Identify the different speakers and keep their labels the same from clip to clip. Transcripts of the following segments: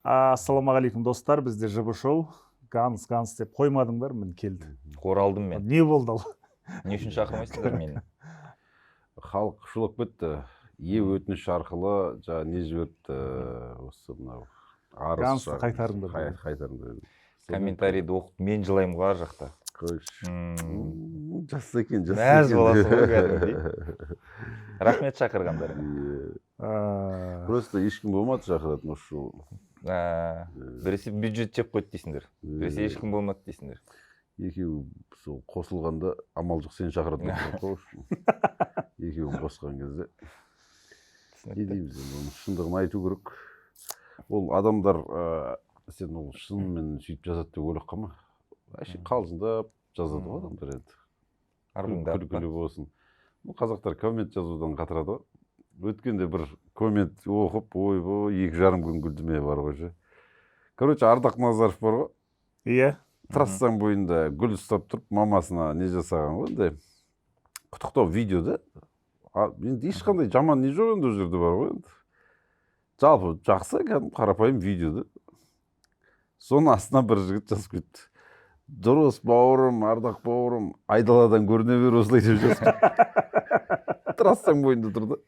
Speaker 1: Ассалаумағалейкум достар, бізде ЖБ шоу. Ганс деп қоймадыңдар, мен келді.
Speaker 2: Оралдым мен.
Speaker 1: Не болды ал?
Speaker 2: Не үшін шақырмайсыңдар мені?
Speaker 3: Халық шулап кетті. Өтініш арқылы жаңа не жіберді осы мынау арыз.
Speaker 1: Гансты қайтарыңдар.
Speaker 3: Қайтарыңдар.
Speaker 2: Комментарийді оқып, мен жылаймын ғой ар жақта.
Speaker 3: Жас екен,
Speaker 2: Мәз боласы ғой кәдімгідей. Рахмет шақырғандар.
Speaker 3: Просто ешкім болмады шақыратын осы жол.
Speaker 2: Біресе бюджет жеп қойды дейсіңдер. Біресе ешкім болмады дейсіңдер.
Speaker 3: Екеуі сол қосылғанда амал жоқ сен шақыратын екеуін қосқан кезде. Не дейміз енді, шындығын айту керек. Ол адамдар сен ол шынымен сөйтіп жазады деп ойлап қалма. Қалжыңдап жазады ғой адамдар енді.
Speaker 2: Армыңдап.
Speaker 3: Күлкілі болсын. Қазақтар коммент жазудан қатырады ғой. Өткенде бір коммент оқып, ой-бой, 2,5 күн күлдіме бар ғой же. Короче, Ардақ Назаров бар ғой.
Speaker 1: Иә.
Speaker 3: Трассаң бойында гүл ұстап тұрып, мамасына не жасаған ғой, ондай құттықтау видеода. Енді ешқандай жаман не жоқ енді ол жерде бар ғой енді. Жалпы жақсы, қарапайым видеода. Соның астына бір жігіт жазып кетті. Дұрыс бауырым, Ардақ бауырым, айдаладан көріне бер осылай деп жазып кетті. Трассаң бойында тұрды.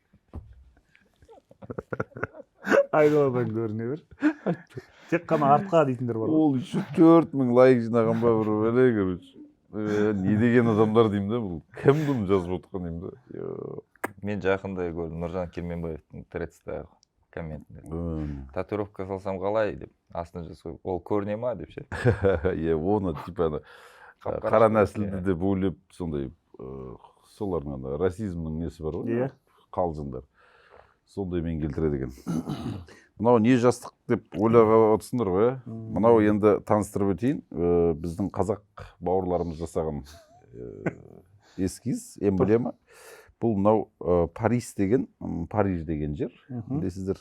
Speaker 1: Айдаладан көріне бер. Тек қана артқа дейтіндер бар.
Speaker 3: Ол үшін 4,000 лайк жинаған ба бір өле көріш. Не деген адамдар деймін да, бұл кім бұны жазып отқан деймін да.
Speaker 2: Мен жақында көрдім Нұржан Керменбаевтың тредстағы комментінде. Татуировка салсам қалай деп, астына жазып, ол көріне ма деп ше.
Speaker 3: Оны типа қара нәсілді деп ойлап сондай солардың расизмнің несі бар ғой, қалжыңдар. Сондай мен келтіреді екен. Мынау не жастық деп ойлаға отырсыңдар ғой. Мынау енді таныстырып өтейін. Біздің қазақ бауырларымыз жасаған эскиз, эмблема. Бұл мынау Париж деген жер. Білесіздер,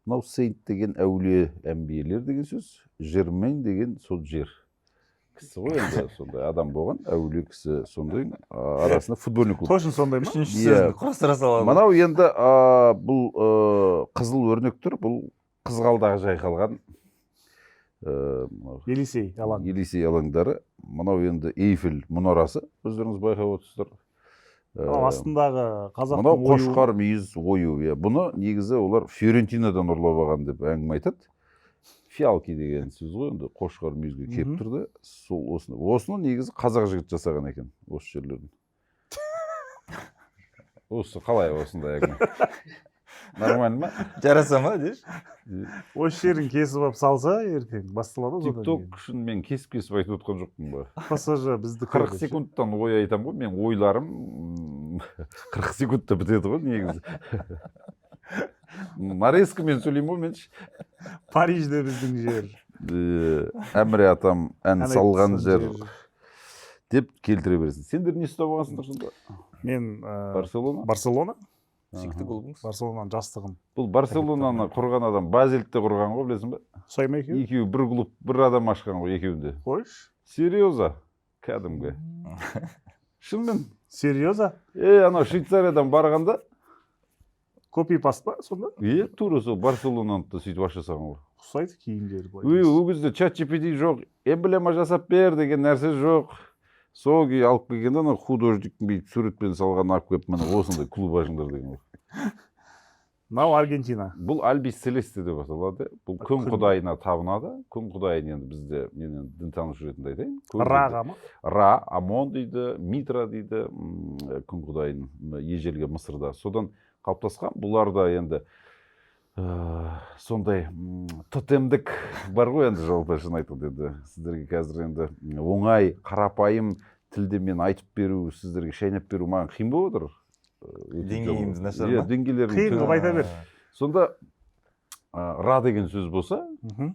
Speaker 3: мынау Сейнт деген әулие әмбиелер деген сөз. Жермен деген сол жер. Кісі ғой енді сондай адам болған, әулие кісі сондай арасында футбольный клуб.
Speaker 1: Точно сондай ма?
Speaker 2: Үшінші сөзді құрастыра салады.
Speaker 3: Мынау енді бұл қызыл өрнектер, бұл қызғалдағы жайқалған
Speaker 1: Елисей алаң.
Speaker 3: Елисей алаңдары. Мынау енді Эйфель мұнарасы, өздеріңіз байқап отырсыздар.
Speaker 1: Астындағы қазақтың
Speaker 3: мынау қошқар мүйіз ою. Бұны негізі олар Фиорентинадан ұрлап алған деп әңгіме айтады. Фиалки деген сөз ғой, енді қошқар мүйізге кеп тұрды. Осыны негізі қазақ жігіт жасаған екен, осы жерлерін. Осы қалай осындай әңгіме? Нормально ма?
Speaker 2: Жараса ма деш?
Speaker 1: Осы жерін кесіп алып салса, ертең басталады.
Speaker 3: Тикток үшін мен кесіп айтып отқан жоқпын ба?
Speaker 1: Пассажа бізді
Speaker 3: 40 секундтан ой айтам ғой, мен ойларым 40 секундта бітеді ғой негізі. Нарезкамен сөйлеймін ғой менші.
Speaker 1: Парижде біздің жер.
Speaker 3: Әміре атам ән салған жер деп келтіре бересің. Сендер не ұстап алғансыңдар сонда?
Speaker 1: Мен
Speaker 3: Барселона?
Speaker 2: Сүйікті клубыңыз?
Speaker 1: Барселонаның жастығын.
Speaker 3: Бұл Барселонаны құрған адам Базельтте құрған ғой, білесің бе?
Speaker 1: Солай ма екеуі?
Speaker 3: Екеуі бір клуб, бір адам ашқан ғой екеуінде.
Speaker 1: Қойш?
Speaker 3: Серьеза? Кәдімгі. Шынымен?
Speaker 1: Серьеза?
Speaker 3: Анау Швейцариядан барғанда
Speaker 1: копи-паст па сонда?
Speaker 3: Тура сол Барселонаны да сөйтіп ашасаған ғой.
Speaker 1: Ұқсайды киімдері.
Speaker 3: Ол кезде ChatGPT жоқ, эмблема жасап бер деген нәрсе жоқ. Сол кей алып келгенде художниктің бүйтіп суретпен салған алып келіп, міне осындай клуб ашыңдар деген ғой.
Speaker 1: Мынау Аргентина.
Speaker 3: Бұл Альбис Селесте деп аталады. Бұл күн құдайына табынады. Күн құдайын енді бізде, мен дінтанушы ретінде айтайын.
Speaker 1: Раға ма?
Speaker 3: Ра, Амон дейді, Митра дейді, күн құдайын ежелгі Мысырда. Содан қалыптасқан. Бұларда енді сондай тотемдік бар ғой енді, жалпы шын айтқанда енді. Сіздерге қазір енді оңай, қарапайым тілде мен айтып беру, сіздерге шайнап беру маған қиын болып отыр.
Speaker 2: Деңгейіміз нашар ма?
Speaker 1: Қиын қылып айта бер.
Speaker 3: Сонда ра деген сөз болса,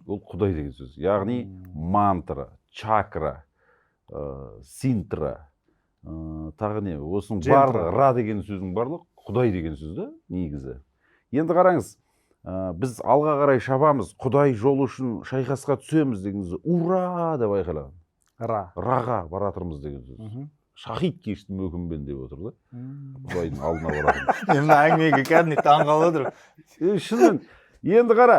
Speaker 3: ол құдай деген сөз. Яғни мантра, чакра, синтра, тағы не, осының барлығы, ра деген сөздің барлығы құдай деген сөз да, негізі. Енді қараңыз, біз алға қарай шабамыз, құдай жол үшін шайқасқа түсеміз деген сөз. Ура деп айқайлаған.
Speaker 1: Ра.
Speaker 3: Раға баратырмыз деген сөз. шахид кештім өкінбен деп отыр да. Құдайдың алдына баратын.
Speaker 2: Мен әңгімеге кәдімгі таңғалып отырмын.
Speaker 3: Шынымен, енді қара,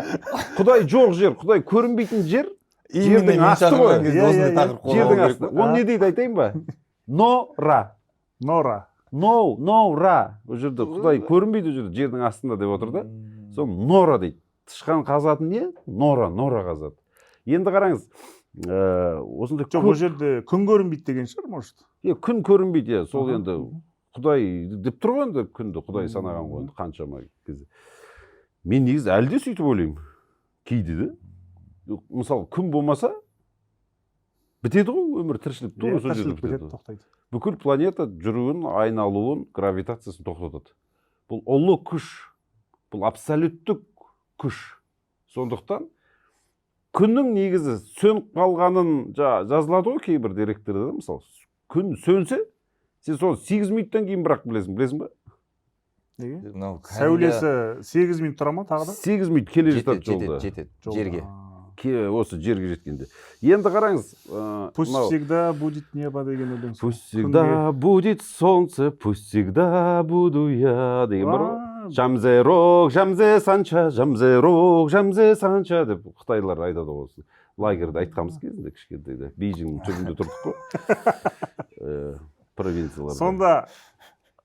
Speaker 3: Құдай жоқ жер, Құдай көрінбейтін жер, жердің асты ғой. Жердің асты. Оны не дейді айтайын ба? Нора.
Speaker 1: Нора.
Speaker 3: Нора. Ол жерде Құдай көрінбейді, ол жерде жердің астында деп отыр да. Соны Нора дейді. Тышқан қазатын не? Нора қазады. Енді қараңыз, осындай
Speaker 1: жоқ, ол жерде күн көрінбейді деген шығар, может.
Speaker 3: Күн көрінбейді, сол енді Құдай деп тұр ғой енді, күнді Құдай санаған ғой енді қаншама кезде. Мен негізі әлі де сөйтіп ойлаймын. Кейде де. Мысалы, күн болмаса бітеді ғой өмір, тіршілік тура сол жерде бітеді.
Speaker 1: Тоқтайды.
Speaker 3: Бүкіл планета жүруін, айналуын, гравитациясын тоқтатады. Бұл ұлы күш, бұл абсолюттік күш. Сондықтан күннің негізі сөніп қалғанын жазылады ғой кейбір деректерде, мысалы, күн сөнсе, сен соны 8 минуттан кейін бірақ білесің ба?
Speaker 1: Неге? Сәулесі 8 минут тұра ма тағы да?
Speaker 3: 8 минут келе жатады жолда.
Speaker 2: Жетеді, жерге.
Speaker 3: Осы жерге жеткенде. Енді қараңыз.
Speaker 1: Пусть всегда будет небо деген өлең.
Speaker 3: Пусть всегда будет солнце, пусть всегда буду я деген бар ғой. Жамзерок, жамзе санча, жамзерок, жамзе санча деп қытайлар айтады ғой. Лагерьде айтқанбыз кезінде кішкентайда. Бейжіңнің түбінде тұрдық қой. Провинцияларда.
Speaker 1: Сонда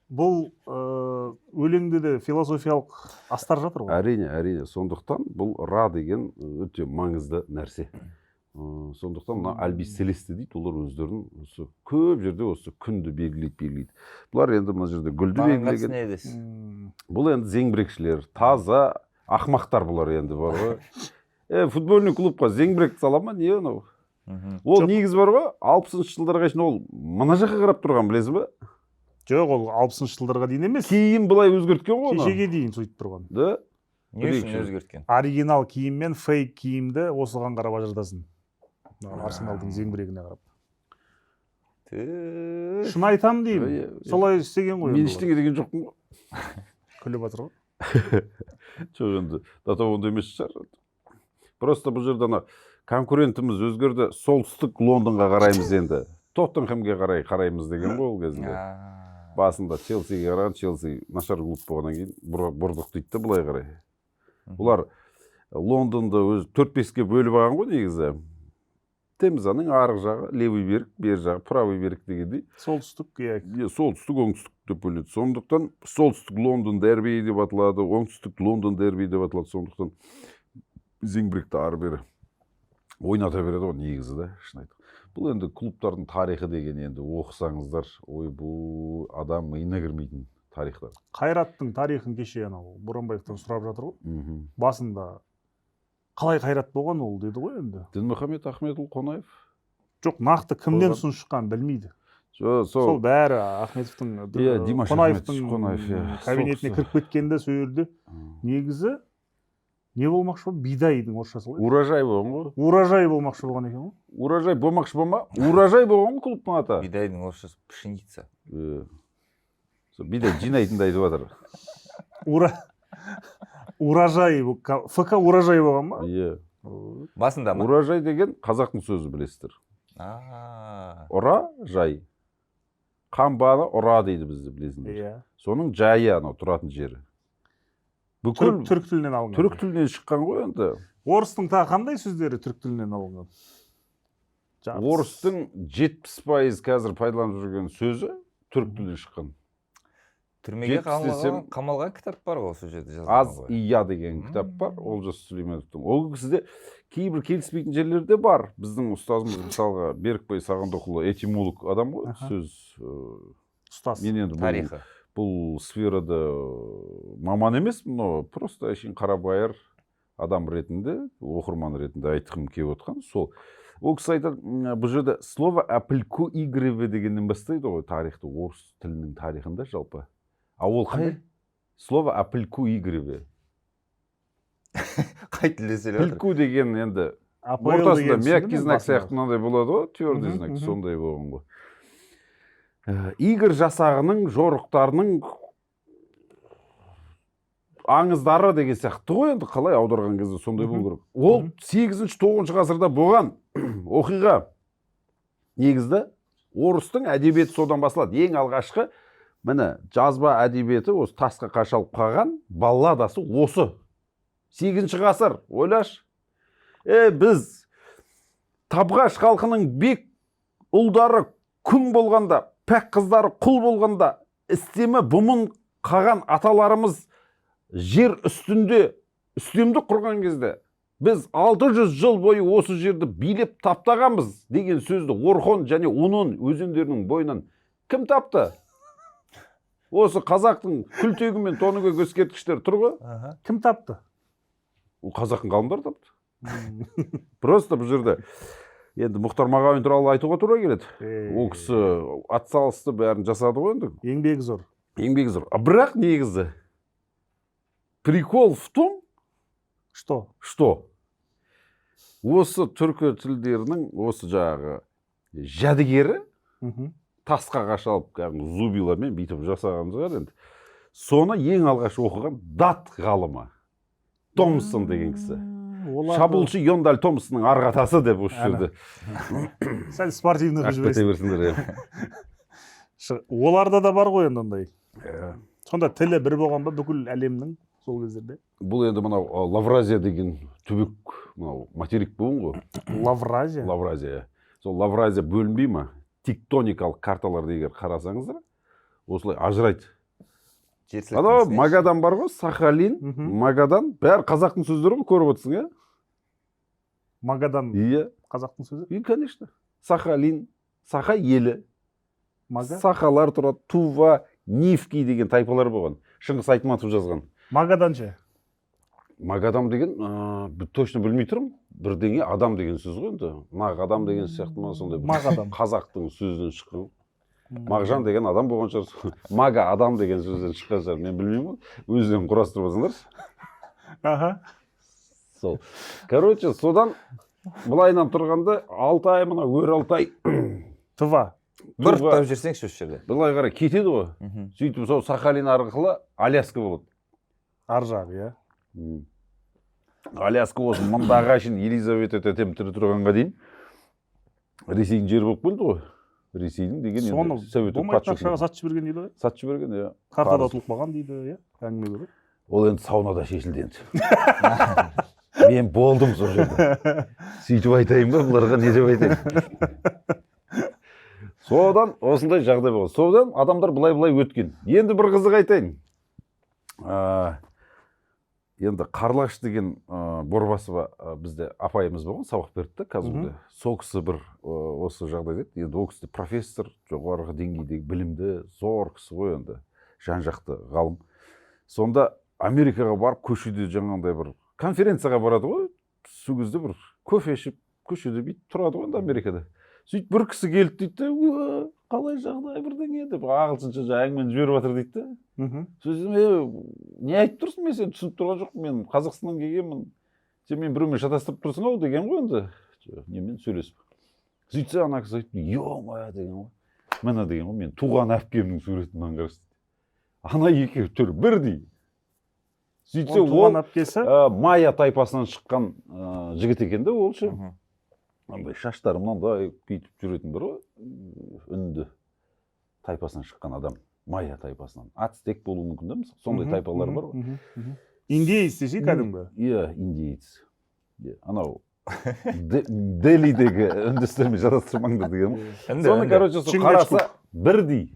Speaker 1: бұл өлеңде де философиялық астар жатыр ғой.
Speaker 3: Әрине. Сондықтан бұл ра деген өте маңызды нәрсе. Сондықтан мына Альбис Селесте дейді, олар өздерін осы көп жерде осы күнді белгілейді. Бұлар енді мына жерде гүлді белгілеген. Бұл енді зеңбірекшілер, таза ақмақтар бұлар енді бар ғой. Футбольный клубқа зеңбірек сала ма, не анау? Ол негіз бар ғой, 60-шы жылдарға шейін ол мына жаққа қарап тұрған, білесіз ба?
Speaker 1: Жоқ, ол 60-шы жылдарға дейін емес.
Speaker 3: Кейін былай өзгерткен ғой оны.
Speaker 1: Кешеге дейін сөйтіп тұрған.
Speaker 3: Да?
Speaker 2: Не үшін өзгерткен?
Speaker 1: Оригинал киім мен фейк киімді осыған қарап ажыратасың. Арсеналдың зеңбірегіне қарап. Шын айтам деймін. Солай істеген ғой.
Speaker 3: Мен ештеңе деген жоқпын ғой.
Speaker 1: Күліп жатыр ғой.
Speaker 3: Жоқ енді, дата онда емес шығар. Просто бұл жерде конкурентіміз өзгерді. Солтүстік Лондонға қараймыз енді. Тоттенхэмге қараймыз деген ғой ол кезінде. Басында Челсиге қараған, Челси нашар клуб болғаннан кейін бұрдық дейді да былай қарай. Бұлар Лондонды өз 4-5-ке бөліп алған ғой негізі. Темзаның арғы жағы, левый берік, бер жағы, правый берік дегендей.
Speaker 1: Солтүстік,
Speaker 3: солтүстік, оңтүстік деп бөледі. Сондықтан солтүстік Лондон дерби деп аталады, оңтүстік Лондон дерби деп аталады. Сондықтан зеңбіректі ары бері ойната береді ғой негізі да, шын айтып. Бұл енді клубтардың тарихы деген енді оқысаңыздар, ой, бұл адам миына кірмейтін тарихтар.
Speaker 1: Қайраттың тарихын кеше анау Боранбаевтан сұрап жатыр ғой. Басында қалай қайрат болған ол деді ғой енді.
Speaker 3: Дінмұхамед Ахметұлы Қонаев.
Speaker 1: Жоқ, нақты кімнен ұсыныс шыққанын білмейді. Сол бәрі Ахметовтың, Қонаевтың кабинетіне кіріп кеткенде сол жерде негізі не болмақшы ба? Бидайдың орысшасы ғой.
Speaker 3: Урожай болған ғой.
Speaker 1: Урожай болмақшы болған екен ғой.
Speaker 3: Урожай болмақшы болма? Урожай болған ғой клубтың аты.
Speaker 2: Бидайдың орысшасы пшеница.
Speaker 3: Бидай жинайтынды айтып жатыр.
Speaker 1: Урожай, ФК урожай болған ба?
Speaker 3: Иә.
Speaker 2: Басында ма?
Speaker 3: Урожай деген қазақтың сөзі білесіздер. Ұра, жай. Қамбаны ұра дейді бізді білесіңдер. Соның жайы анау тұратын жері.
Speaker 1: Түрік тілінен алынған.
Speaker 3: Түрік тілінен шыққан ғой енді.
Speaker 1: Орыстың тағы қандай сөздері түрік тілінен алынған?
Speaker 3: Орыстың 70% қазір пайдаланып жүрген сөзі түрік тілінен шыққан.
Speaker 2: Түрмеге қамалған кітап бар ғой осы жерде жазылған.
Speaker 3: Аз ия деген кітап бар, Олжас Сүлейменовтың. Ол кісіде кейбір келіспейтін жерлерде бар. Біздің ұстазымыз мысалға Берікбай Сағындықұлы этимолог адам ғой, сөз
Speaker 1: ұстаз.
Speaker 2: Тарихы.
Speaker 3: Бұл сферада маман емес, но просто әшейін қарабайыр адам ретінде, оқырман ретінде айтқым келіп отқан. Сол. Ол кісі айтады, бұл жерде слово «апельку игреве» дегеннен бастайды ғой тарихты, орыс тілінің тарихында жалпы. А ол қай? Слово «апельку игреве».
Speaker 2: Қай тілде сөйлеп
Speaker 3: отыр? Пельку деген енді ортасында мягкий знак сияқты мынандай болады ғой, твердый знак, сондай болған ғой. Игр жасағының, жорықтарының аңыздары деген сияқты ғой енді қалай аударған кезде сондай болу керек. Ол 8-9 ғасырда болған оқиға. Негізді орыстың әдебиеті содан басталады. Ең алғашқы міне жазба әдебиеті осы тасқа қашалып қалған балладасы осы 8 ғасыр. Ойлашы. Біз Табғаш халқының бек ұлдары күң болғанда, пәк қыздары құл болғанда, істемі бұмын қаған аталарымыз жер үстінде үстемдік құрған кезде біз 600 жыл бойы осы жерді билеп таптағанбыз деген сөзді Орхон және Унон өзендерінің бойынан кім тапты? Осы қазақтың күлтегі мен тонығы ескерткіштер тұр ғой.
Speaker 1: Кім тапты?
Speaker 3: Қазақтың ғалымдар тапты. Просто бұл жерде енді Мұхтар Мағауин туралы айтуға тура келеді. Ол кісі атсалысты бәрін жасады ғой енді.
Speaker 1: Еңбегі зор.
Speaker 3: Еңбегі зор. Бірақ негізі прикол в том,
Speaker 1: что
Speaker 3: осы түркі тілдерінің осы жағы жәдігері тасқа қашалып зубиламен бүйтіп жасағанымызға енді соны ең алғаш оқыған дат ғалымы Томсон деген кісі. Шабуылшы Йондаль Томсонның арғатасы деп осы жерде.
Speaker 1: Сәл спортивный жібересің. Оларда да бар ғой енді ондай. Сонда тілі бір болған ба бүкіл әлемнің сол кездерде?
Speaker 3: Бұл енді мынау Лавразия деген түбек, мынау материк болған ғой.
Speaker 1: Лавразия?
Speaker 3: Лавразия. Сол Лавразия бөлінбей ма? Тектоникалық карталарды егер қарасаңыздар, осылай ажырайды. Ана Магадан бар ғой, Сахалин, Магадан, бәрі қазақтың сөздері ғой, көріп отырсың, е?
Speaker 1: Магадан қазақтың сөзі?
Speaker 3: И, конечно. Сахалин, Саха елі. Сахалар тұрады, Тува, Нивки деген тайпалар болған. Шыңғыс Айтматов жазған.
Speaker 1: Магадан ше?
Speaker 3: Магадан деген, точно білмей тұрмын. Бірдеңе адам деген сөз ғой енді. Мақ адам деген сияқты ма сондай. Қазақтың сөзінен шыққан. Мағжан деген адам болған шығар. Мага адам деген сөзден шыққан шығар. Мен білмеймін ғой. Өздерін құрастырып алсаңдар. Сол. Короче, содан былайынан тұрғанда Алтай мына өр Алтай.
Speaker 1: Тува.
Speaker 2: Бір тап жерсеңші осы жерде.
Speaker 3: Былай қарай кетеді ғой. Сөйтіп сол Сахалин арқылы Аляска болады.
Speaker 1: Ар жағы, иә.
Speaker 3: Аляска осы мындағы үшін Елизавета тәтем тірі тұрғанға дейін Ресейдің жері болып келді ғой. Ресейдің деген
Speaker 1: енді Совет үкіметі ақшаға сатып жіберген дейді ғой.
Speaker 3: Сатып жіберген, иә.
Speaker 1: Картада ұтылып қалған дейді, иә. Әңгіме көреді.
Speaker 3: Ол енді саунада шешілді енді. Мен болдым сол жерде. Сөйтіп айтайын ба, бұларға не деп айтайын. Содан осындай жағдай болды. Содан адамдар былай өткен. Енді бір қызық айтайын. Енді Қарлағаш деген Борбасова бізде апайымыз болған, сабақ берді қазірде. Сол кісі бір осы жағдай деді. Енді ол кісі профессор, жоғарғы деңгейдегі білімді, зор кісі ғой енді, жан-жақты ғалым. Сонда Америкаға барып көшеде жаңағындай бір конференцияға барады ғой. Сол кезде бір кофе ішіп, көшеде бүйтіп тұрады ғой енді Америкада. Сөйтіп бір кісі келді дейді, қалай жағдай бірдеңе деп ағылшынша әңгімені жіберіп жатыр дейді. Сөзім, не айтып тұрсың, мен сені түсініп тұрған жоқпын, мен Қазақстаннан келгенмін. Сен мен біреумен шатастырып тұрсың ау деген ғой енді. Немен сөйлесіп. Сөйтсе ана кісі айтты, ё-моя деген ғой. Міне деген ғой, мен туған әпкемнің суретін аңғаршы. Ана екеуі түрі бірдей. Сөйтсе ол майя тайпасынан шыққан жігіт екен де ол ше. Андай шаштары мынандай бүйтіп жүретін бір ғой, үнді тайпасынан шыққан адам, майя тайпасынан. Ацтек болуы мүмкін де, сондай тайпалар бар ғой.
Speaker 1: Индейец десе кәдімгі?
Speaker 3: Иә, индейец. Анау Делидегі үндістермен жадастырмаңдар деген. Соны, короче, қараса бірдей,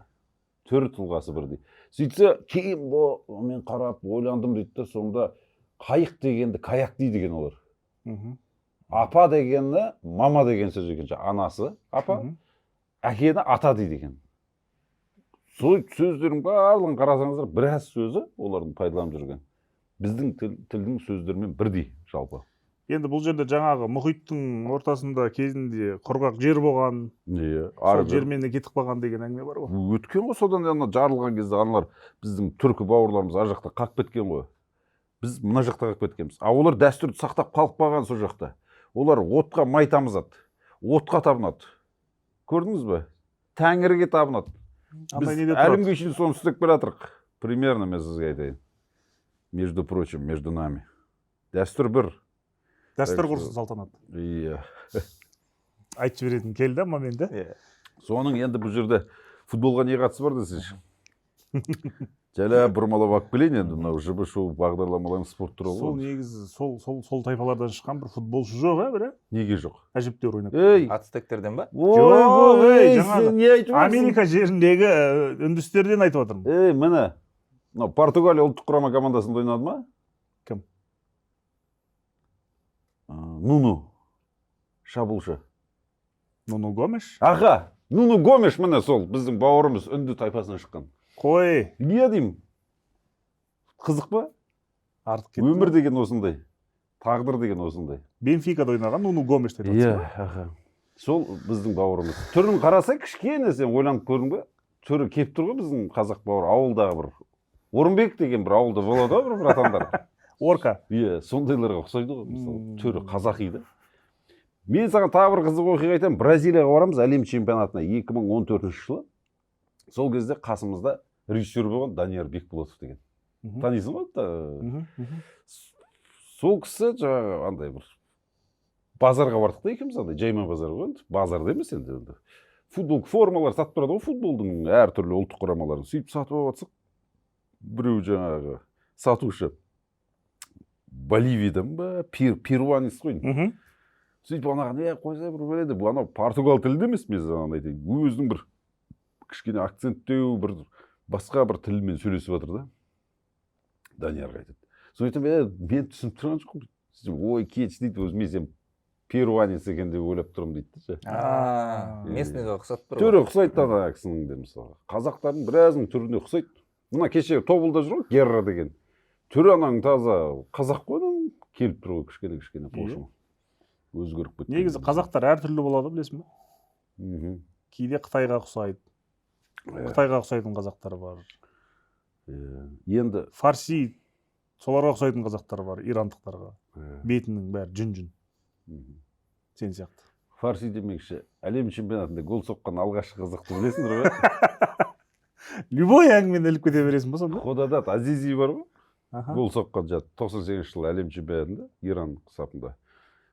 Speaker 3: төр тұлғасы бірдей. Сөйтсе, кейін мен қарап, ойландым дейді, сонда қайық дегенді каяк дейді деген олар. Апа дегенді мама деген сөз екен, анасы апа, әкені ата дейді екен. Сөздердің барлығын қарасаңыздар, біраз сөзі олардың пайдаланып жүрген. Біздің тілдің сөздерімен бірдей жалпы.
Speaker 1: Енді бұл жерде жаңағы мұхиттың ортасында кезінде құрғақ жер болған, сол жермен кетіп қалған деген әңгіме бар ғой.
Speaker 3: Өткен ғой, содан жарылған кезде аналар біздің түркі бауырларымыз ар жақта қалып кеткен ғой. Біз мына жақта қалып кеткенбіз. А олар дәстүрді сақтап қалып қалған сол жақта. Олар отқа май тамызады, отқа табынады. Көрдіңіз бе? Тәңірге табынады. Біз әлімге шейін соны істеп келе жатырық. Примерно мен сізге айтайын. Между прочим, между нами. Дәстүр бір.
Speaker 1: Дәстүр құрсын салтанат.
Speaker 3: Иә.
Speaker 1: Айтып жіберетін келді моменті.
Speaker 3: Соның енді бұл жерде футболға не қатысы бар десеңші? Жала бұрмалап алып келейін енді мынау ЖБ шоу бағдарламалардың спорт туралы.
Speaker 1: Сол негізі сол тайпалардан шыққан бір футболшы жоқ, бір?
Speaker 3: Неге жоқ?
Speaker 1: Әжептәуір ойнап.
Speaker 2: Ацтектерден ба?
Speaker 1: Жоқ,
Speaker 3: сен не айтып жатсың?
Speaker 1: Америка жеріндегі үндістерден айтып жатырмын.
Speaker 3: Міне, мынау Португалия ұлттық құрама командасында ойнады ма?
Speaker 1: Кім?
Speaker 3: Нуну, шабуылшы.
Speaker 1: Нуну Гомеш?
Speaker 3: Аға, Нуну Гомеш міне сол біздің бауырымыз үнді тайпасынан шыққан.
Speaker 1: Қой.
Speaker 3: Не деймін? Қызық па?
Speaker 1: Артық кетті.
Speaker 3: Өмір деген осындай. Тағдыр деген осындай.
Speaker 1: Бенфикада ойнаған Нуну Гомеш деп
Speaker 3: жатсың. Сол біздің бауырымыз. Түрін қараса кішкене сен ойланып көрдің бе? Түрі кеп тұр ғой біздің қазақ бауыр. Ауылдағы бір Орынбек деген бір ауылда болады ғой бір братандар.
Speaker 1: Орка.
Speaker 3: Сондайларға ұқсайды ғой. Мысалы, түрі қазақи да. Мен саған тағы бір қызық оқиға айтамын. Бразилияға барамыз әлем чемпионатына 2014 жылы. Сол кезде қасымызда режиссер болған Данияр Бекболатов деген. Танисың ғой? Сол кісі жаңағы андай бір базарға бардық та екеуміз, андай жайма базар ғой. Базарда емес енді. Футбол формалар сатып тұрады ғой, футболдың әртүрлі ұлттық құрамаларын. Сөйтіп сатып алып жатсақ, біреу жаңағы сатушы Боливиядан ба, перуанец қой. Сөйтіп анаған, қойса бір бөледі, бұл анау Португал тілді емес, мен саған айтайын. Өзінің бір кішкене акценттеу, бір басқа бір тілмен сөйлесіп жатыр да. Даниярға айтады. Соны мен түсініп тұрған жоқпын. Ой, кеш дейді, өзіме сен перуанец екен деп ойлап тұрмын дейді.
Speaker 2: Местныйға ұқсап тұр.
Speaker 3: Түрі ұқсайды ана кісінің де мысалы. Қазақтардың біразының түріне ұқсайды. Мына кеше тобылда жүр ғой, Герра деген. Түрі ананың таза қазақ қойдың келіп тұр ғой, кішкене пошым. Өзгеріп кетті.
Speaker 1: Негізі қазақтар әртүрлі болады, білесің бе? Кейде Қытайға ұқсайды. Қытайға ұқсайтын қазақтар бар.
Speaker 3: Енді
Speaker 1: фарси соларға ұқсайтын қазақтар бар, ирандықтарға. Бетінің бәрі жүн. Сен сияқты.
Speaker 3: Фарси демекші, әлем чемпионатында гол соққан алғашқы қазақты білесіңдер ғой?
Speaker 1: Любой әңгімені іліп кете бересің ба сонда?
Speaker 3: Ходадат Азизи бар ғой? Гол соққан 98 жылы әлем чемпионатында Иран сапында.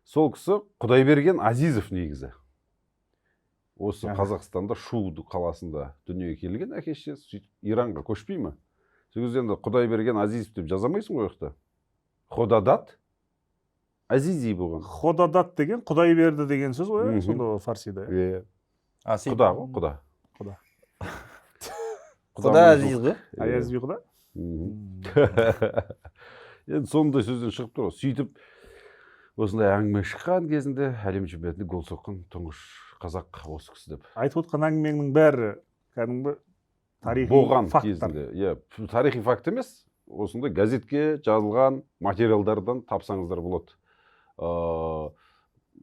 Speaker 3: Сол кісі Құдайберген Азизов негізі. Осы Қазақстанда Шуды қаласында дүниеге келген әке-шешесі Иранға көшпей ме? Сол кезде енді Құдайберген Азизов деп жазамайсың ғой ояқта. Ходадат Азизи болған.
Speaker 1: Ходадат деген Құдай берді деген сөз ғой, сонда фарсида.
Speaker 3: Құда ғой, құда.
Speaker 2: Құда Азиз ғой?
Speaker 1: Аязби құда?
Speaker 3: Енді сондай сөзден шығып тұр. Сөйтіп осындай әңгіме шыққан кезінде әлем чемпионатында гол соққан тұңғыш қазақ осы кісі деп.
Speaker 1: Айтып отқан әңгімеңнің бәрі кәдімгі тарихи
Speaker 3: болған
Speaker 1: факттар.
Speaker 3: Кезінде. Тарихи факт емес, осындай газетке жазылған материалдардан тапсаңыздар болады.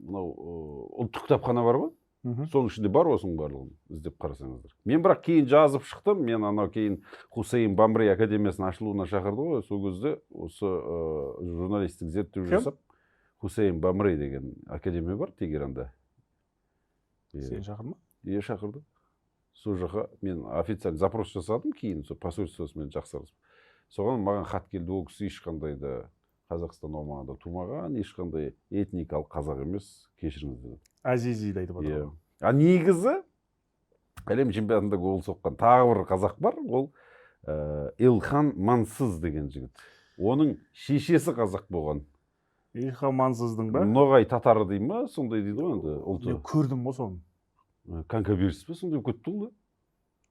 Speaker 3: Ұлттық кітапхана бар ғой? Соның ішінде бар осының барлығын іздеп қарасаңыздар. Мен бірақ кейін жазып шықтым. Мен анау кейін Хусейн Бамбри академиясының ашылуына шақырды ғой. Сол кезде осы журналистік зерттеу жасап, Хусейн Бамбри деген академия бар Тегеранда.
Speaker 1: Сен шақырма?
Speaker 3: Шақырды. Сол жаққа мен официально запрос жасадым, кейін сол посольствосымен жақсарып. Соған маған хат келді, ол кісі ешқандай да Қазақстан аумағында тумаған, ешқандай этникалық қазақ емес, кешіріңіз деді.
Speaker 1: Азизи айтып отыр.
Speaker 3: Негізі әлем чемпионатында гол соққан тағы бір қазақ бар, ол Илхан Мансыз деген жігіт. Оның шешесі қазақ болған.
Speaker 1: Илхан Мансыздың ба?
Speaker 3: Ноғай татары дейді ма, сондай дейді ғой енді ұлты.
Speaker 1: Мен көрдім ғой соны.
Speaker 3: Канка беріс па, сондай кетті ол да?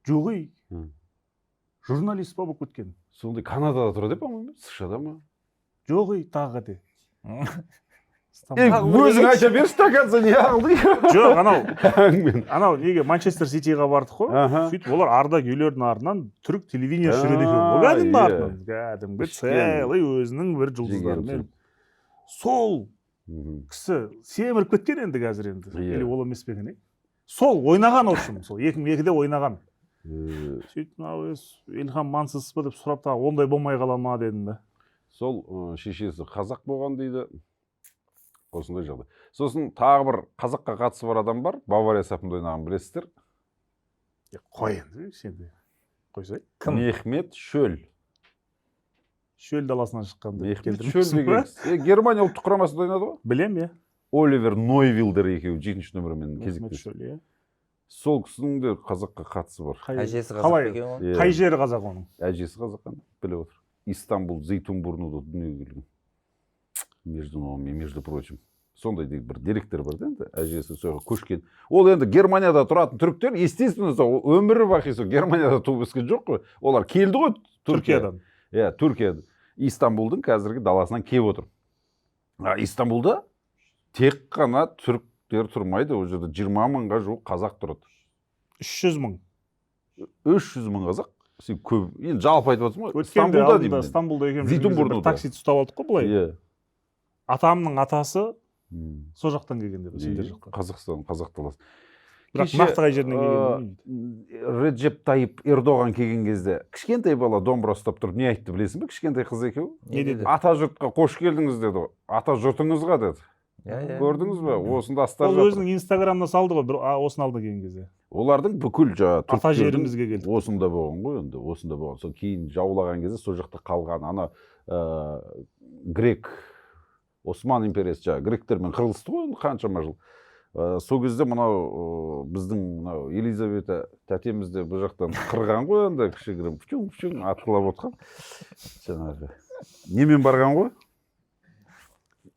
Speaker 1: Жоқ ей. Журналист па болып кеткен.
Speaker 3: Сондай Канадада тұрады деп алмаймын, США-да ма?
Speaker 1: Жоқ ей, тағы де.
Speaker 3: Өзің айта берші, тақанса не алды?
Speaker 1: Жоқ, анау неге Манчестер Ситиға бардық қой. Сөйтіп олар ардагерлердің артынан түрік телевидениесі жүреді екен. Ол кәдімгі артынан. Кәдімгі целый өзінің бір жұлдыздарымен. Сол кісі семіріп кеткен енді қазір енді. Или ол емес пе екен? Сол ойнаған общем, сол 2002-де ойнаған. Сөйтіп Илхан Мансыз ба деп сұрап та ондай болмай қала ма дедім да.
Speaker 3: Сол шешесі қазақ болған дейді. Осындай жағдай. Сосын тағы бір қазаққа қатысы бар адам бар. Бавария сапында ойнаған білесіздер.
Speaker 1: Қой енді, сенде. Қойсай.
Speaker 3: Кім? Мехмет Шөл.
Speaker 1: Шөл даласынан шыққанды.
Speaker 3: Мехмет Шөл деген. Германия ұлттық құрамасында ойнады ғой?
Speaker 1: Білем,
Speaker 3: Оливер Нойвилдер екеуі 7-ші нөмірмен кезектесті. сол кісінің де қазаққа қатысы бар.
Speaker 2: Әжесі қазақ екен ғой.
Speaker 1: Қай жері қазақ оның?
Speaker 3: Әжесі қазақ, біліп отыр. Истанбул, Зейтунбурнуда дүниеге келген. Между прочим. Сондай бір деректер бар да енді, әжесі соға көшкен. Ол енді Германияда тұратын түріктер, естественно, өмірі бақи сол Германияда туып өскен жоқ қой. Олар келді ғой
Speaker 1: Түркиядан.
Speaker 3: Түркия, Истанбулдың қазіргі даласынан келіп отыр. Истанбулда тек қана түріктер тұрмайды, ол жерде 20 мыңға жуық қазақ тұрады.
Speaker 1: 300 мың.
Speaker 3: 300 мың қазақ. Сен көп, енді жалпы айтып отырсың ғой.
Speaker 1: Стамбулда деймін. Стамбулда екенбіз. Таксиді ұстап алдық қой былай. Атамның атасы сол жақтан келген деп, сендер жаққа.
Speaker 3: Қазақстан, қазақ даласы.
Speaker 1: Бірақ нақты қай жерінен келген білмейді.
Speaker 3: Реджеп Тайып Ердоған келген кезде кішкентай бала домбыра ұстап тұрып не айтты білесің бе? Кішкентай қыз екеуі.
Speaker 1: Не деді?
Speaker 3: Ата жұртқа қош келдіңіз деді. Ата жұртыңызға деді. Көрдіңіз бе? Осында астар жатыр.
Speaker 1: Ол өзінің инстаграмына салды ғой, осыны алды келген кезде.
Speaker 3: Олардың бүкіл
Speaker 1: ата жерімізге келді.
Speaker 3: Осында болған ғой енді, осында болған. Сол кейін жаулаған кезде сол жақта қалған ана грек Осман империясы гректермен қырылысты ғой қаншама жыл. Сол кезде мынау біздің Елизавета тәтеміз де бұл жақтан қырған ғой енді, кішігірім пүчің атқылап отқан. Жаңағы немен барған ғой?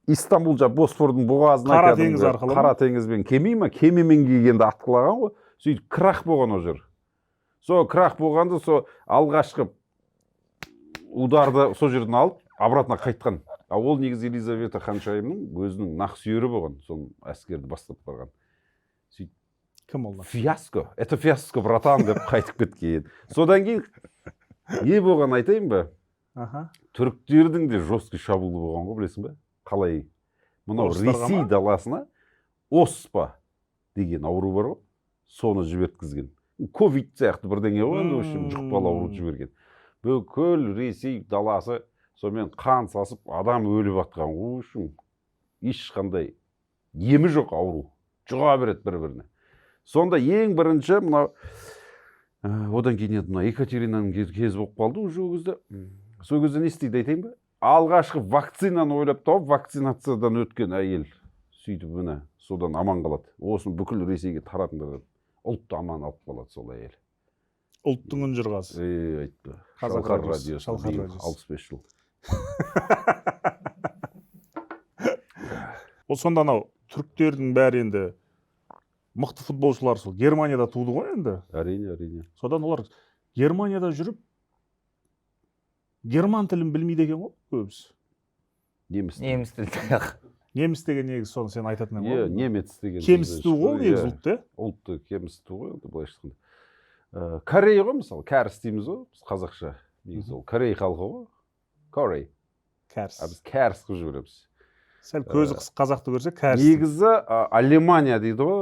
Speaker 3: Истанбул Босфордың бұғазына
Speaker 1: Қара теңіз арқылы.
Speaker 3: Қара теңізбен кеме ме? Кемемен келгенде атқылаған ғой. Сөйтіп крах болған ол жер. Сол крах болғанда сол алғашқы ударды сол жерден алып, обратно қайтқан. Ол негізі Елизавета ханшайымның өзінің нақ сүйері болған, сол әскерді бастап барған.
Speaker 1: Кім ол?
Speaker 3: Фиаско. Это фиаско, братан, деп қайтып кеткен. Содан кейін не болған айтайын ба? Түріктердің де жесткий шабуылы болған ғой, білесің бе? Қалай? Мынау Ресей даласына оспа деген ауру бар ғой, соны жіберткізген. Ковид сияқты бірдеңе ғой, енді үшін жұқпалы ауру жіберген. Бүкіл Ресей даласы сонымен қан сасып, адам өліп атқан ғой үшін. Ешқандай емі жоқ ауру. Жұға береді бір-біріне. Сонда ең бірінші мынау одан кейін енді Екатеринаның кезі болып қалды уже ол кезде. Сол кезде не істейді айтайын ба? Алғашқы вакцинаны ойлап тауып, вакцинациядан өткен әйел сөйтіп міне содан аман қалады. Осыны бүкіл Ресейге таратыңдар. Ұлтты аман алып қалады сол әйел.
Speaker 1: Ұлттың үнжырғасы.
Speaker 3: Айтты. Шалқар радиосы 65 жыл.
Speaker 1: Ол сонда анау түріктердің бәрі енді мықты футболшылар сол Германияда туды ғой енді.
Speaker 3: Әрине.
Speaker 1: Содан олар Германияда жүріп герман тілін білмейді екен ғой көбісі.
Speaker 2: Неміс тілін.
Speaker 1: Неміс деген негізі соны сен айтатын ғой.
Speaker 3: Немец деген.
Speaker 1: Кемсіту ғой негізі ұлтты.
Speaker 3: Ұлтты кемсіту ғой, былай айтқанда. Корей ғой мысалы, кәріс дейміз ғой, біз қазақша. Негізі ол Корей халқы ғой. Корей.
Speaker 1: Кәріс.
Speaker 3: Біз кәріс қылып жібереміз.
Speaker 1: Сәл көзі қазақты көрсе кәріс.
Speaker 3: Негізі Алемания дейді ғой,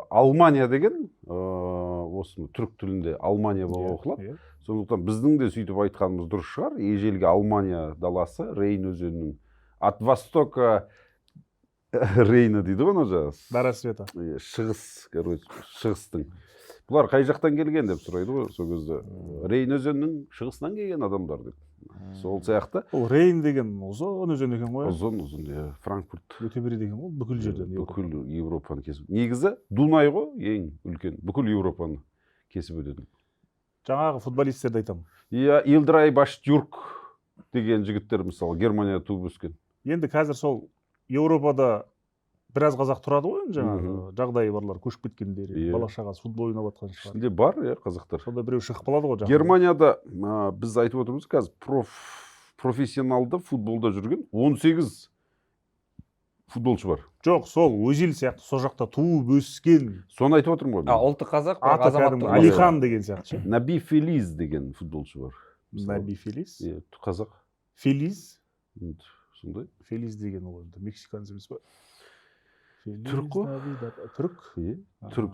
Speaker 3: Алмания деген, осы түрік тілінде Алмания болып оқылады. Сондықтан біздің де сөйтіп айтқанымыз дұрыс шығар. Ежелгі Алмания даласы, Рейн өзенінің от востока Рейна дейді ғой,
Speaker 1: Дара света.
Speaker 3: Шығыстың. Бұлар қай жақтан келген деп сұрайды ғой, сол кезде. Рейн өзенінің шығысынан келген адамдар деп. Сол сияқты.
Speaker 1: Ол Рейн деген ұзын өзен екен ғой.
Speaker 3: Ұзын, Франкфурт.
Speaker 1: Өте береді екен ғой, бүкіл жерден.
Speaker 3: Бүкіл Европаны кесіп. Негізі Дунай ғой, ең үлкен, бүкіл Европаны кесіп өтеді.
Speaker 1: Жаңағы футболисттерді айтамын.
Speaker 3: Илдрай Баштюрк деген жігіттер мысалы Германияда туып өскен.
Speaker 1: Енді қазір сол Еуропада біраз қазақ тұрады ғой, жаңағы жағдайы барлар көшіп кеткендері, бала шағасы футбол ойнап жатқан шығар.
Speaker 3: Ішінде бар, қазақтар.
Speaker 1: Сонда біреу шығып қалады ғой.
Speaker 3: Германияда біз айтып отырмыз қазір профессионалды футболда жүрген 18 футболшы бар.
Speaker 1: Жоқ, сол Өзил сияқты сол жақта туып өскен.
Speaker 3: Соны айтып отырмын ғой.
Speaker 2: Ұлты қазақ,
Speaker 1: азаматтық Алихан деген сияқты.
Speaker 3: Наби Фелиз деген футболшы бар.
Speaker 1: Наби Фелиз?
Speaker 3: Қазақ.
Speaker 1: Фелиз?
Speaker 3: Сондай.
Speaker 1: Фелиз деген ол енді мексиканец емес па?
Speaker 3: Түрік қой.
Speaker 1: Түрік.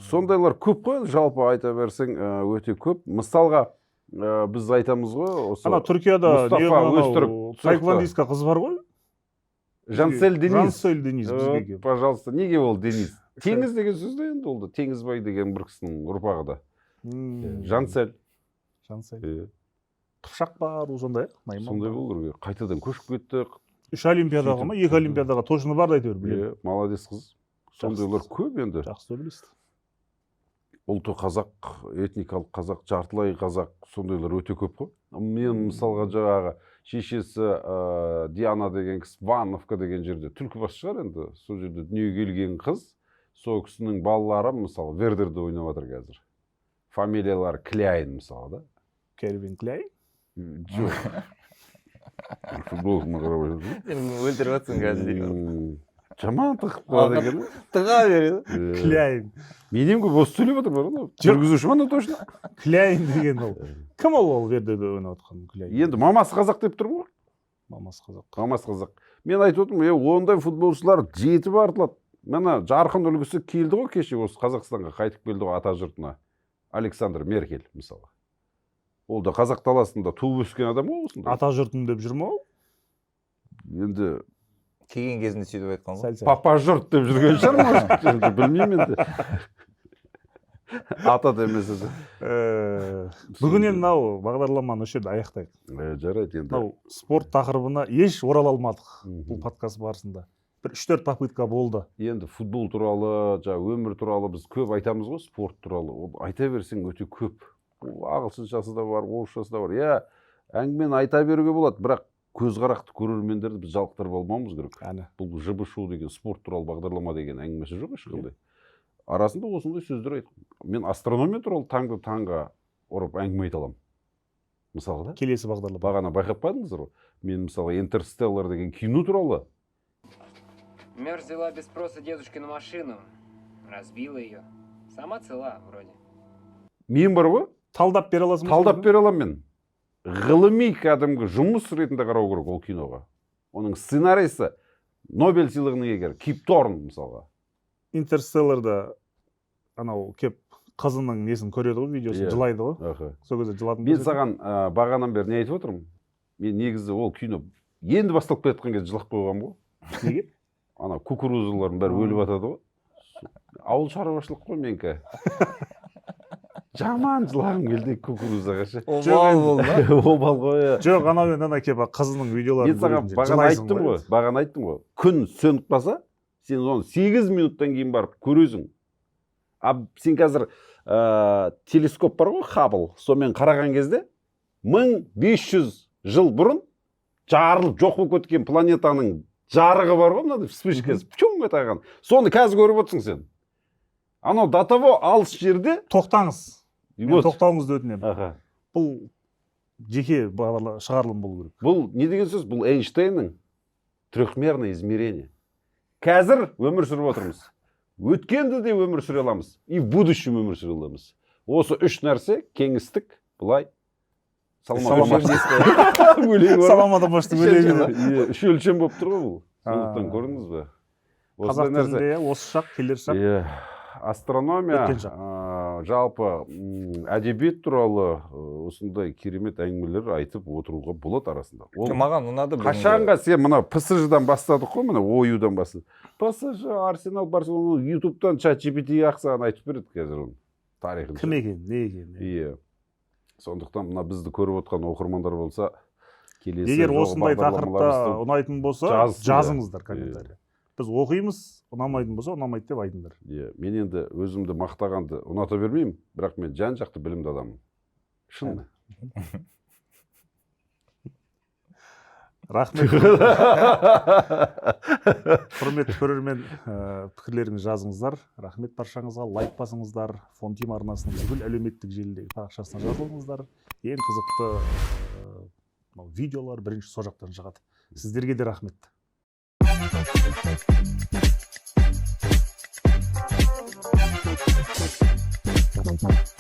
Speaker 3: Сондайлар көп қой, жалпы айта берсең өте көп. Мысалға біз айтамыз ғой.
Speaker 1: Ана Түркияда таэквондистка қыз бар ғой?
Speaker 3: Жансель Денис.
Speaker 1: Жансель Денис бізге.
Speaker 3: Пожалуйста, неге ол Денис? Теңіз деген сөз де енді олды. Теңізбай деген бір кісінің ұрпағы да. Жансель.
Speaker 1: Қыпшақ бар, сондай.
Speaker 3: Сондай болу керек. Қайтадан көшіп кетті.
Speaker 1: 3 олимпиадаға ма, 2 олимпиадаға точно бар да әйтеуір білемін.
Speaker 3: Молодец қыз. Сондайлар көп енді.
Speaker 1: Жақсы сөйлейсіз.
Speaker 3: ұлты қазақ, этникалық қазақ, жартылай қазақ, сондайлар өте көп қой. Мен мысалға жаңағы шешесі Диана деген кісі Вановка деген жерде Түлкібас шығар енді, сол жерде дүниеге келген қыз, сол кісінің балалары мысалы Вердерде ойнап жатыр қазір. Фамилиялары Кляйн мысалы да.
Speaker 1: Кельвин Кляйн?
Speaker 3: Жоқ. Футболкама қарап отырсың.
Speaker 2: Сен өлтіріп жатсың қазір.
Speaker 3: Жаман тығып қалады екен.
Speaker 2: Тыға береді.
Speaker 1: Кляйн.
Speaker 3: Менен көп осы сөйлеп отыр бар ғой. Жүргізуші ма точно?
Speaker 1: Кляйн деген ол. Кім ол Вердерде ойнап отқан Кляйн?
Speaker 3: Енді мамасы қазақ деп тұр ғой.
Speaker 1: Мамасы қазақ.
Speaker 3: Мамасы қазақ. Мен айтып отырмын, ондай футболшылар жетіп артылады. Мына жарқын үлгісі келді ғой кеше осы Қазақстанға қайтып келді ғой ата жұртына. Александр Меркель мысалы. Ол да қазақ даласында туып өскен адам ғой осында.
Speaker 1: Ата жұртым деп жүр ме ол?
Speaker 3: Енді
Speaker 2: келген кезінде сөйтіп айтқан ғой.
Speaker 3: Папа жұрт деп жүрген шығар, білмеймін енді. Ата демесе де.
Speaker 1: Бүгін енді мынау бағдарламаны осы жерде аяқтайық.
Speaker 3: Жарайды енді.
Speaker 1: Мынау спорт тақырыбына еш орала алмадық бұл подкаст барысында. Бір 3-4 попытка болды.
Speaker 3: Енді футбол туралы, өмір туралы біз көп айтамыз ғой, спорт туралы. Айта берсең өте көп. Ағылшыншасы да бар, орысшасы да бар. Иә, әңгімені айта беруге болады, бірақ көзқарақты көрермендерді біз жалықтырып алмауымыз керек. Бұл ЖБ-шоу деген спорт туралы бағдарлама деген әңгімесі жоқ ешқандай. Арасында осындай сөздер айтқан. Мен астрономия туралы таңға ұрып әңгіме айта аламын. Мысалға да.
Speaker 1: Келесі бағдарлама.
Speaker 3: Бағана байқап қойдыңыздар ғой. Мен мысалы Интерстеллар деген кино туралы.
Speaker 4: Мерз взяла без спроса дедушкину машину, разбила ее. Сама цела вроде.
Speaker 3: Мен бар ғой?
Speaker 1: Талдап бере аласың ба?
Speaker 3: Талдап бере аламын мен. Ғылыми кәдімгі жұмыс ретінде қарау керек ол киноға. Оның сценарийсі Нобель сыйлығының иегері Кип Торн мысалға.
Speaker 1: Интерстелларда анау кеп қызының несін көреді ғой, видеосын жылайды ғой. Сол кезде жыладым.
Speaker 3: Мен саған бағанан бері не айтып отырмын? Мен негізі ол кино енді басталып келе жатқан кезде жылап қойғам ғой.
Speaker 1: Неге?
Speaker 3: Ана кукурузалардың бәрі өліп жатады ғой. Ауыл шаруашылық қой менікі. Жаман жылағым келді кукурузаға ше.
Speaker 2: Обал болды.
Speaker 3: Обал ғой.
Speaker 1: Жоқ, анау мен ана кеп қызының видеоларын
Speaker 3: көріп жүрмін. Бағана айттым ғой. Күн сөніп қалса, сен оны 8 минуттан кейін барып көресің. Сен қазір телескоп бар ғой, Хаббл, сонымен қараған кезде 1500 жыл бұрын жарылып жоқ болып кеткен планетаның жарығы бар ғой, мынандай вспышкасы, пчум етаған. Соны қазір көріп отырсың сен. Анау до того алыс жерде
Speaker 1: тоқтаңыз. Мен тоқтауыңызды өтінемін. Бұл жеке шығарылым болу керек.
Speaker 3: Бұл не деген сөз? Бұл Эйнштейннің трехмерное измерение. Қазір өмір сүріп отырмыз. Өткенде де өмір сүре аламыз. И в будущем өмір сүре аламыз. Осы үш нәрсе: кеңістік, былай, саламат
Speaker 1: амаштың өлеңі.
Speaker 3: Үш өлшем болып тұр ғой бұл. Сондықтан көрдіңіз бе?
Speaker 1: Қазақ тілінде осы шақ, келер шақ.
Speaker 3: Астрономия, жалпы әдебиет туралы осындай керемет әңгімелер айтып отыруға болады арасында.
Speaker 2: Маған ұнады.
Speaker 3: Қашанға сен мына ПСЖ-дан бастадық қой, мына ОЮ-дан бастадық. ПСЖ, Арсенал, Барселона, ютубтан ChatGPT ақсаған айтып береді қазір оны. Тарихын.
Speaker 1: Кім екен, не екен?
Speaker 3: Иә. Сондықтан мына бізді көріп отқан оқырмандар болса, келесі
Speaker 1: егер осындай тақырыпта ұнайтын болса, жазыңыздар комментарий. Біз оқимыз, ұнамайтын болса, ұнамайды деп айтыңдар.
Speaker 3: Мен енді өзімді мақтағанды ұната бермеймін, бірақ мен жан жақты білімді адаммын. Шын.
Speaker 1: Рахмет. Құрметті көрермен, пікірлеріңізді жазыңыздар. Рахмет баршаңызға, лайк басыңыздар. Фонтим арнасының бүкіл әлеуметтік желідегі парақшасына жазылыңыздар. Ең қызықты видеолар бірінші сол жақтан шығады. Сіздерге де рахмет. Thank you.